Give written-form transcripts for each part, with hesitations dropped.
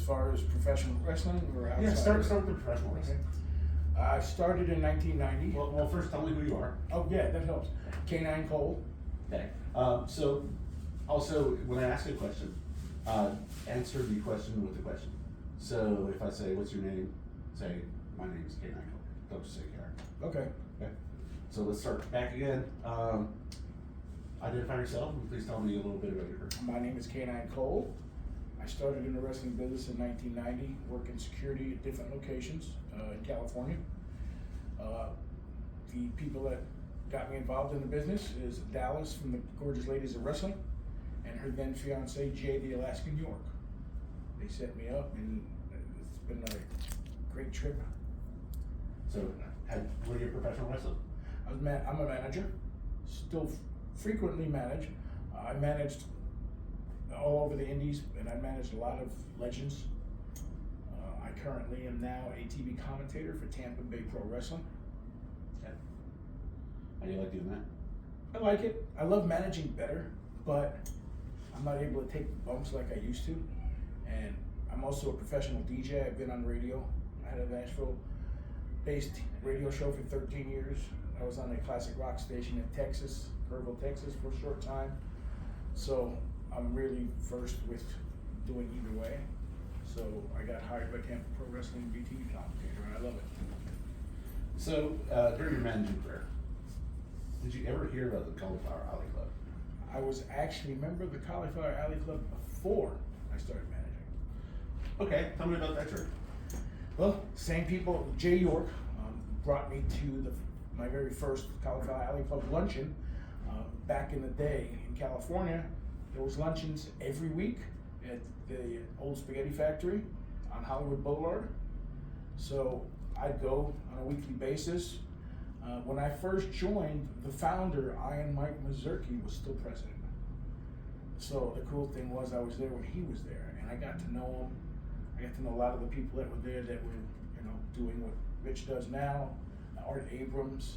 far as professional wrestling or outside? Yeah, start with the professional wrestling. I started in 1990. Well, first tell me who you are. Oh yeah, that helps. K9 Cole. Okay. So, also, when I ask you a question, answer the question with a question. So, if I say, what's your name? Say, my name is K9 Cole. Don't just say Karen. Okay. Okay. So, let's start back again. Identify yourself and please tell me a little bit about your career. My name is K9 Cole. I started in the wrestling business in 1990, working security at different locations in California. The people that got me involved in the business is Dallas from the Gorgeous Ladies of Wrestling and her then fiance Jay the Alaskan York. They set me up and it's been a great trip. So, were you a professional wrestler? I'm a manager, still frequently manage. I managed all over the indies and I managed a lot of legends. I currently am now a TV commentator for Tampa Bay Pro Wrestling. Okay. How do you like doing that? I like it. I love managing better, but I'm not able to take bumps like I used to. And I'm also a professional DJ. I've been on radio. I had a Nashville-based radio show for 13 years. I was on a classic rock station in Texas, Kerrville, Texas, for a short time. So I'm really versed with doing either way. So I got hired by Tampa Pro Wrestling to be TV commentator, and I love it. So, during your managing career, did you ever hear about the Cauliflower Alley Club? I was actually a member of the Cauliflower Alley Club before I started managing. Okay, tell me about that journey. Well, same people. Jay York brought me to my very first Cauliflower Alley Club luncheon. Back in the day in California, there was luncheons every week at the old spaghetti factory on Hollywood Boulevard. So I'd go on a weekly basis. When I first joined, the founder, Iron Mike Mazurki, was still president. So the cool thing was I was there when he was there, and I got to know him. I got to know a lot of the people that were there that were, doing what Rich does now. Art Abrams,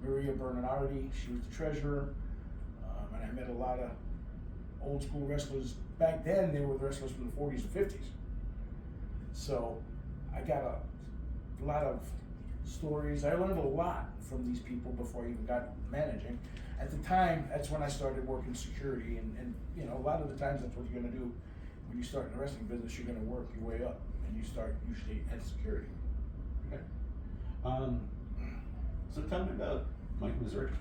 Maria Bernardi, she was the treasurer, and I met a lot of old school wrestlers. Back then, they were the wrestlers from the 40s and 50s. So I got a lot of stories. I learned a lot from these people before I even got managing. At the time, that's when I started working security, and a lot of the times that's what you're gonna do. When you start in the wrestling business, you're gonna work your way up, and you start usually at security. Okay. So tell me about Mike Mazurki.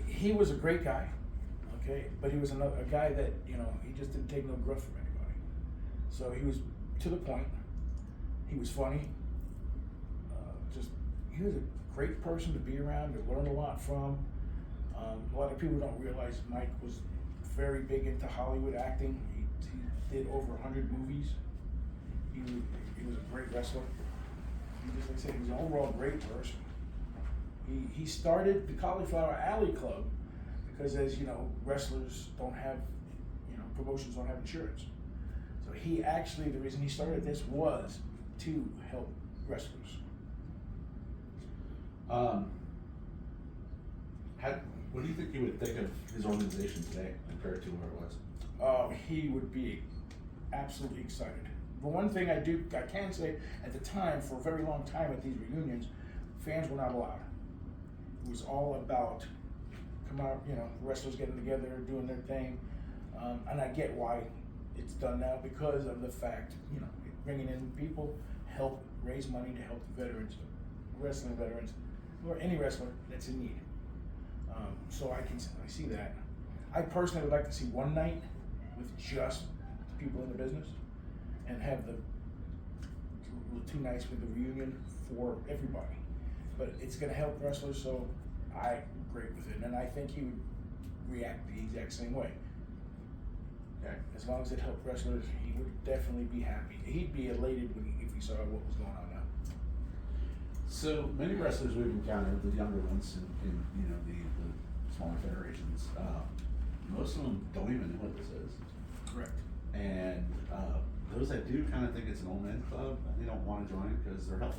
He was a great guy, okay, but he was a guy that, he just didn't take no gruff from anybody. So he was to the point. He was funny. He was a great person to be around, to learn a lot from. A lot of people don't realize Mike was very big into Hollywood acting. He did over 100 movies. He was a great wrestler. Just like I said, he was an overall great person. He started the Cauliflower Alley Club because, as you know, wrestlers don't have, promotions don't have insurance. So the reason he started this was to help wrestlers. What do you think you would think of his organization today compared to where it was? He would be absolutely excited. But one thing I can say, at the time, for a very long time at these reunions, fans were not allowed. It was all about, come out, wrestlers getting together, doing their thing. And I get why it's done now, because of the fact, bringing in people help raise money to help the veterans, wrestling veterans, or any wrestler that's in need. So I see that. I personally would like to see one night with just people in the business, and have the 2 nights with the reunion for everybody. But it's going to help wrestlers, so I'm great with it, and I think he would react the exact same way. Okay. As long as it helped wrestlers, he would definitely be happy. He'd be elated if he saw what was going on now. So many wrestlers we've encountered, the younger ones in the smaller federations, most of them don't even know what this is. Correct. And those that do kind of think it's an old man club, and they don't want to join it because they're healthy.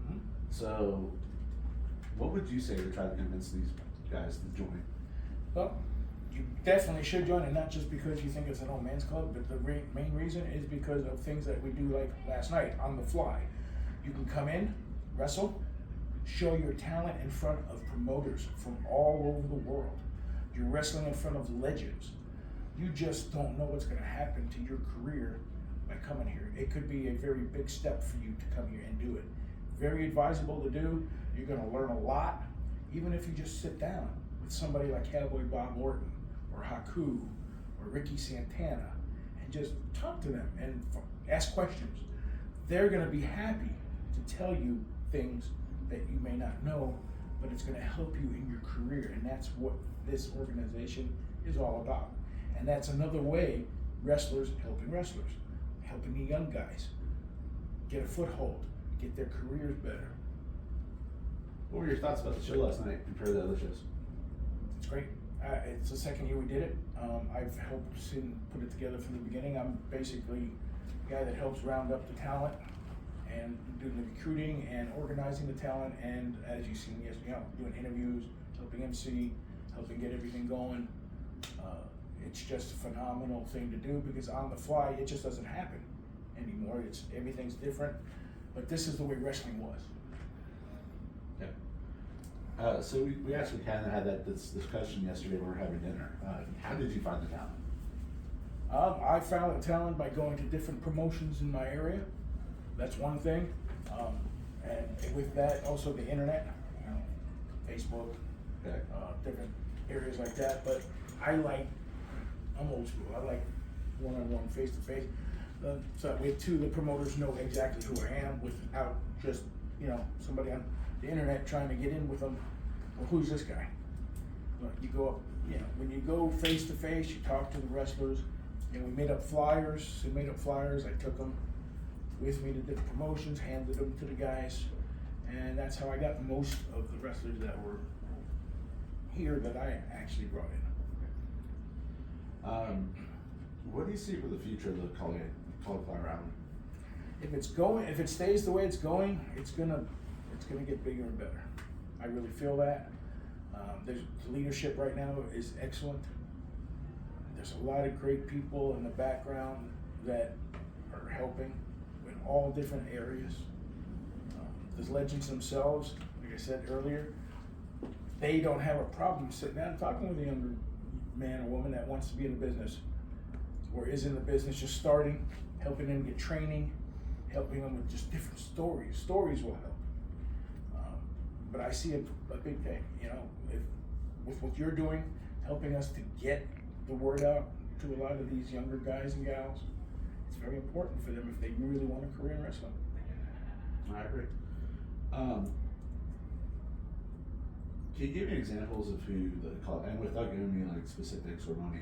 Mm-hmm. So what would you say to try to convince these guys to join? Well, you definitely should join, and not just because you think it's an old man's club, but the main reason is because of things that we do like last night on the fly. You can come in, wrestle, show your talent in front of promoters from all over the world. You're wrestling in front of legends. You just don't know what's going to happen to your career by coming here. It could be a very big step for you to come here and do it. Very advisable to do. You're going to learn a lot, even if you just sit down with somebody like Cowboy Bob Orton or Haku or Ricky Santana and just talk to them and ask questions. They're going to be happy to tell you things that you may not know, but it's going to help you in your career, and that's what this organization is all about. And that's another way wrestlers, helping the young guys get a foothold, get their careers better. What were your thoughts about the show last night compared to the other shows? It's great. It's the second year we did it. I've helped put it together from the beginning. I'm basically the guy that helps round up the talent and doing the recruiting and organizing the talent, and as you've seen yesterday, doing interviews, helping MC, helping get everything going. It's just a phenomenal thing to do because on the fly, it just doesn't happen anymore. Everything's different, but this is the way wrestling was. Okay. So we actually kind of had this discussion yesterday when we were having dinner. How did you find the talent? I found the talent by going to different promotions in my area. That's one thing. And with that, also the internet, Facebook, Okay. different areas like that. But I'm old school. I like one-on-one, face-to-face. So with the promoters know exactly who I am without just, somebody on the internet trying to get in with them. Well, who's this guy? Well, you go up, when you go face-to-face, you talk to the wrestlers, and we made up flyers. I took them with me to different promotions, handed them to the guys, and that's how I got most of the wrestlers that were here that I actually brought in. What do you see for the future of the cauliflower round? If it stays the way it's going, it's gonna get bigger and better. I really feel that. The leadership right now is excellent. There's a lot of great people in the background that are helping in all different areas. The legends themselves, like I said earlier, they don't have a problem sitting down and talking with a younger man or woman that wants to be in the business or is in the business just starting, helping them get training, helping them with just different stories. Stories will help. But I see a big thing, with what you're doing, helping us to get the word out to a lot of these younger guys and gals. It's very important for them if they really want a career in wrestling. I agree. Can you give me examples of who and without giving me like specifics or money,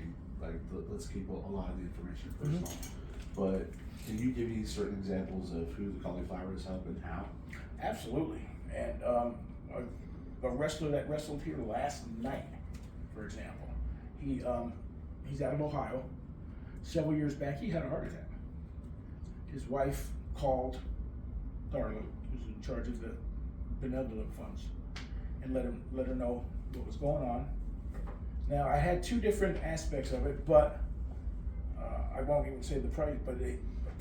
let's keep a lot of the information personal. Mm-hmm. But can you give me certain examples of who the cauliflower is helping and how? Absolutely. And a wrestler that wrestled here last night, for example, he's out of Ohio. Several years back, he had a heart attack. His wife called Darla, who's in charge of the benevolent funds, and let her know what was going on. Now, I had two different aspects of it, but I won't even say the price, but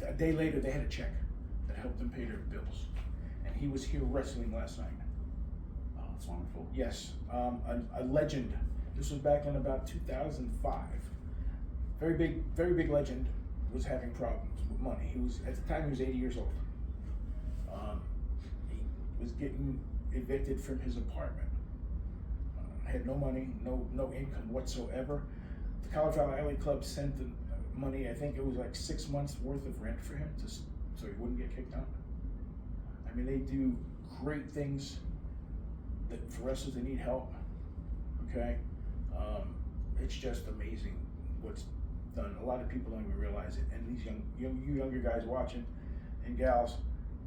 a day later they had a check that helped them pay their bills. And he was here wrestling last night. Oh, that's wonderful. Yes, a legend. This was back in about 2005. Very big legend was having problems with money. At the time he was 80 years old. He was getting evicted from his apartment. Had no money, no income whatsoever. The Cauliflower Alley Club sent the money. I think it was like 6 months worth of rent for him so he wouldn't get kicked out. I mean, they do great things for wrestlers that need help. Okay, it's just amazing what's done. A lot of people don't even realize it, and these you younger guys watching and gals,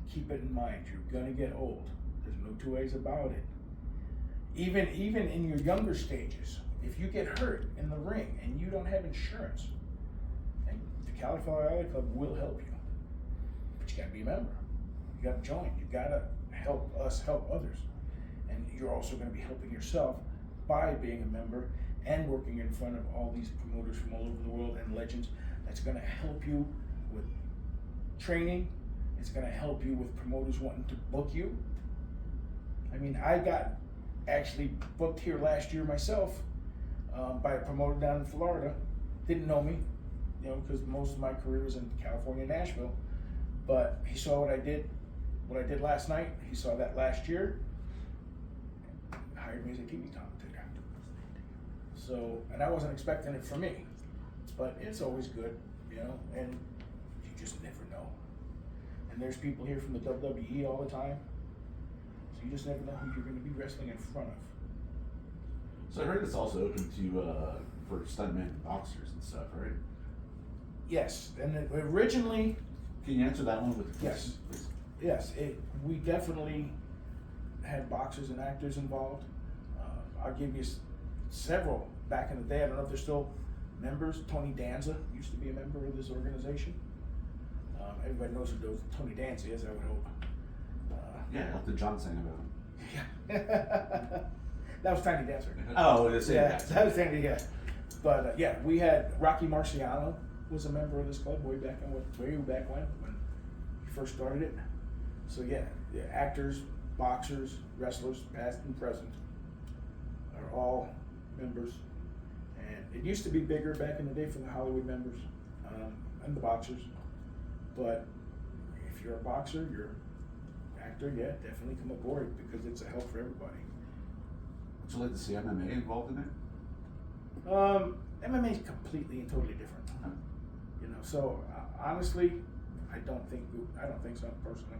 keep it in mind. You're gonna get old. There's no two ways about it. Even in your younger stages, if you get hurt in the ring and you don't have insurance, and the Cauliflower Alley Club will help you, but you gotta be a member. You gotta join. You gotta help us help others, and you're also gonna be helping yourself by being a member and working in front of all these promoters from all over the world and legends. That's going to help you with training. It's going to help you with promoters wanting to book you. I mean, I got actually booked here last year myself by a promoter down in Florida. Didn't know me, you know, because most of my career was in California and Nashville. But he saw what I did last night. He saw that last year. Hired me as a TV commentator. So, and I wasn't expecting it from me, but it's always good, you know, and you just never know. And there's people here from the WWE all the time, so you just never know who you're going to be wrestling in front of. So I heard it's also open to for stuntmen and boxers and stuff, right? Yes, and originally, Can you answer that one with a question, Yes. please? yes, we definitely had boxers and actors involved. I'll give you several back in the day. I don't know if they're still members. Tony Danza used to be a member of this organization. Everybody knows who Tony Danza is, I would hope. Yeah, Elton John sang about him. Yeah. That was Tiny Dancer. Oh, the same Yeah, guy. that was Tiny, yeah. But yeah, we had Rocky Marciano was a member of this club way back when he first started it. So yeah, actors, boxers, wrestlers, past and present, are all members. And it used to be bigger back in the day for the Hollywood members and the boxers. But if you're a boxer, you're an actor, yeah, definitely come aboard because it's a help for everybody. Would you like to see MMA involved in it? MMA is completely and totally different. Okay. You know, so honestly, I don't think so personally.